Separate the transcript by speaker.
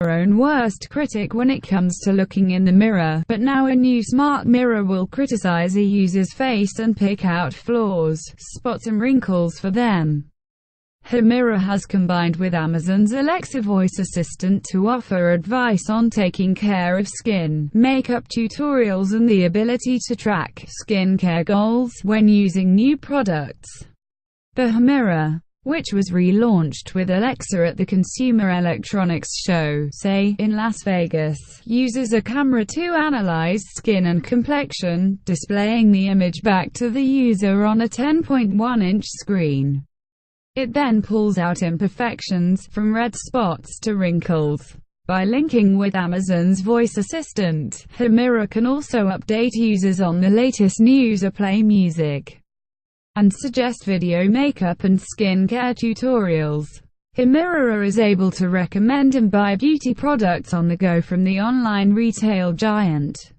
Speaker 1: own worst critic when it comes to looking in the mirror, but now a new smart mirror will criticize a user's face and pick out flaws, spots and wrinkles for them. HiMirror has combined with Amazon's Alexa voice assistant to offer advice on taking care of skin, makeup tutorials and the ability to track skincare goals when using new products. The HiMirror, which was relaunched with Alexa at the Consumer Electronics Show, CES, in Las Vegas, uses a camera to analyze skin and complexion, displaying the image back to the user on a 10.1-inch screen. It then pulls out imperfections, from red spots to wrinkles. By linking with Amazon's voice assistant, HiMirror can also update users on the latest news or play music, and suggest video makeup and skincare tutorials. HiMirror is able to recommend and buy beauty products on the go from the online retail giant.